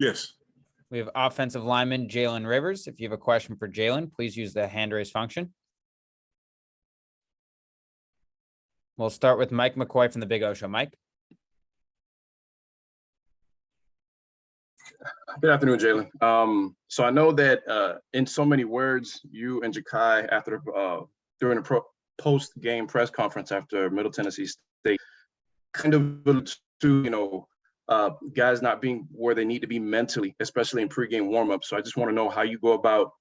Yes. We have offensive lineman Jalen Rivers. If you have a question for Jalen, please use the hand raise function. We'll start with Mike McCoy from the Big O Show. Mike. Good afternoon, Jalen. So I know that in so many words, you and Ja'Kai during a post-game press conference after Middle Tennessee State, kind of to guys not being where they need to be mentally, especially in pregame warmup. So I just want to know how you go about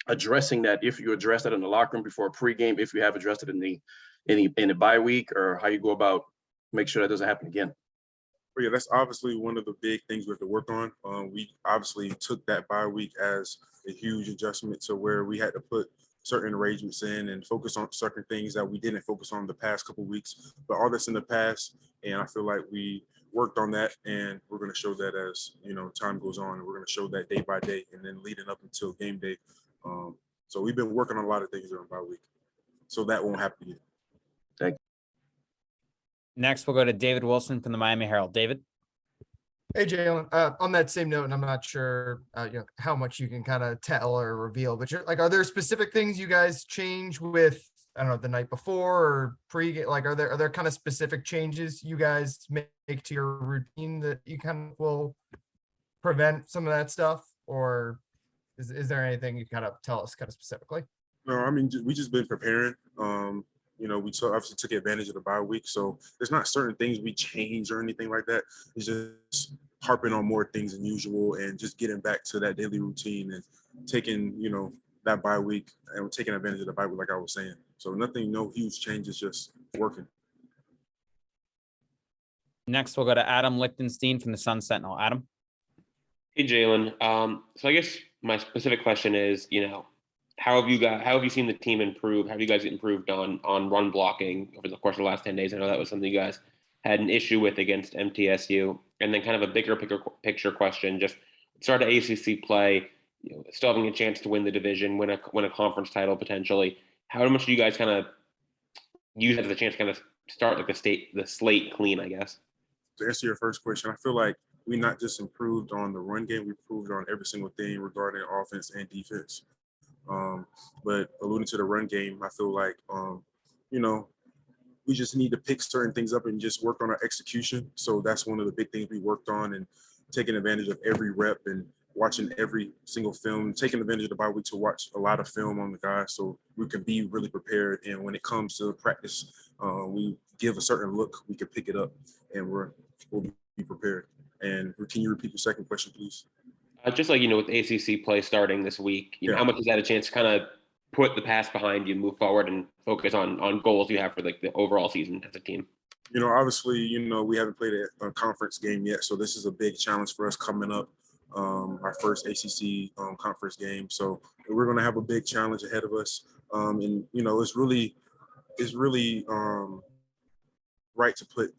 addressing that. If you address that in the locker room before pregame, if you have addressed it in the bye week, or how you go about make sure that doesn't happen again. But yeah, that's obviously one of the big things we have to work on. We obviously took that bye week as a huge adjustment to where we had to put certain arrangements in and focus on certain things that we didn't focus on the past couple of weeks. But all that's in the past, and I feel like we worked on that, and we're going to show that as time goes on. We're going to show that day by day, and then leading up until game day. So we've been working on a lot of things during bye week, so that won't happen again. Thank you. Next, we'll go to David Wilson from the Miami Herald. David. Hey, Jalen. On that same note, and I'm not sure how much you can kind of tell or reveal, but are there specific things you guys change with, I don't know, the night before or pre-game? Are there kind of specific changes you guys make to your routine that you kind of will prevent some of that stuff? Or is there anything you kind of tell us kind of specifically? No, I mean, we just been preparing. We obviously took advantage of the bye week, so there's not certain things we change or anything like that. It's just harping on more things than usual and just getting back to that daily routine and taking, that bye week and taking advantage of the bye week, like I was saying. So no huge changes, just working. Next, we'll go to Adam Lichtenstein from the Sun Sentinel. Adam. Hey, Jalen. So I guess my specific question is, how have you seen the team improve? How have you guys improved on run blocking over the course of the last 10 days? I know that was something you guys had an issue with against MTSU. And then kind of a bigger picture question, just start of ACC play, still having a chance to win the division, win a conference title potentially. How much do you guys kind of use it as a chance to kind of start the slate clean, I guess? To answer your first question, I feel like we not just improved on the run game, we improved on every single thing regarding offense and defense. But alluding to the run game, I feel like, we just need to pick certain things up and just work on our execution. So that's one of the big things we worked on, and taking advantage of every rep and watching every single film, taking advantage of the bye week to watch a lot of film on the guys so we can be really prepared. And when it comes to practice, we give a certain look, we can pick it up, and we'll be prepared. And can you repeat the second question, please? Just with ACC play starting this week, how much is that a chance to kind of put the past behind you, move forward, and focus on goals you have for the overall season as a team? Obviously, we haven't played a conference game yet, so this is a big challenge for us coming up. Our first ACC conference game, so we're going to have a big challenge ahead of us. And it's really right to put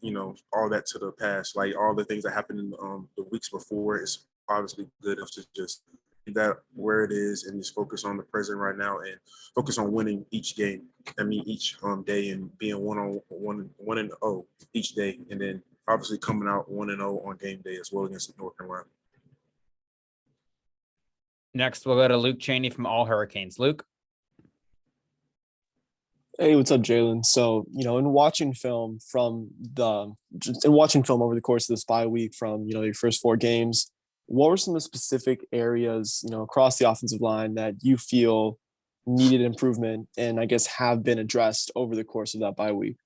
all that to the past, like all the things that happened in the weeks before. It's obviously good to just leave that where it is and just focus on the present right now and focus on winning each game. Each day, and being 1-0 each day, and then obviously coming out 1-0 on game day as well against North Carolina. Next, we'll go to Luke Cheney from All Hurricanes. Luke. Hey, what's up, Jalen? So, in watching film over the course of this bye week from, your first 4 games, what were some of the specific areas, across the offensive line that you feel needed improvement and I guess have been addressed over the course of that bye week?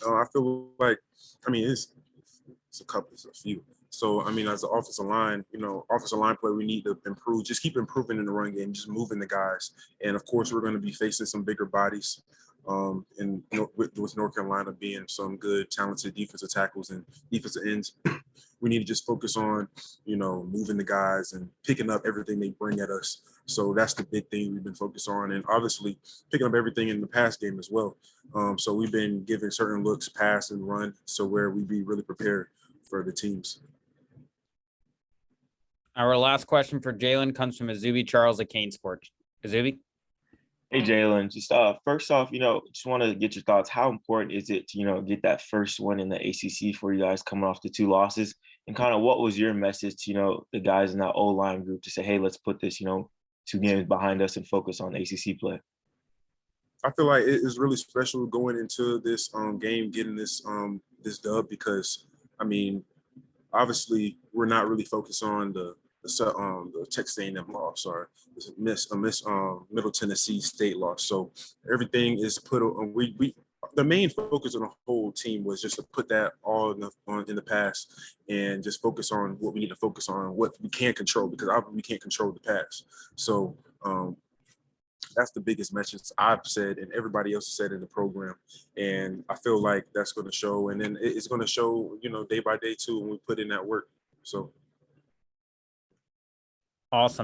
I feel like, it's a few. So, as an offensive line, offensive line play, we need to improve, just keep improving in the run game, just moving the guys. And of course, we're going to be facing some bigger bodies. And with North Carolina being some good, talented defensive tackles and defensive ends, we need to just focus on, moving the guys and picking up everything they bring at us. So that's the big thing we've been focused on, and obviously picking up everything in the pass game as well. So we've been giving certain looks, pass and run, so where we be really prepared for the teams. Our last question for Jalen comes from Azubi Charles at Kane Sports. Azubi. Hey, Jalen, just first off, just want to get your thoughts. How important is it to, get that first win in the ACC for you guys coming off the 2 losses? And kind of what was your message to, the guys in that O-line group to say, hey, let's put this, 2 games behind us and focus on ACC play? I feel like it is really special going into this game, getting this this dub, because I mean, obviously we're not really focused on the Texas A&M loss or Middle Tennessee State loss. So everything is put on. We the main focus of the whole team was just to put that all in the past and just focus on what we need to focus on, what we can control, because we can't control the past. So that's the biggest message I've said and everybody else has said in the program. And I feel like that's going to show. And then it's going to show, day by day too, when we put in that work. So. Awesome.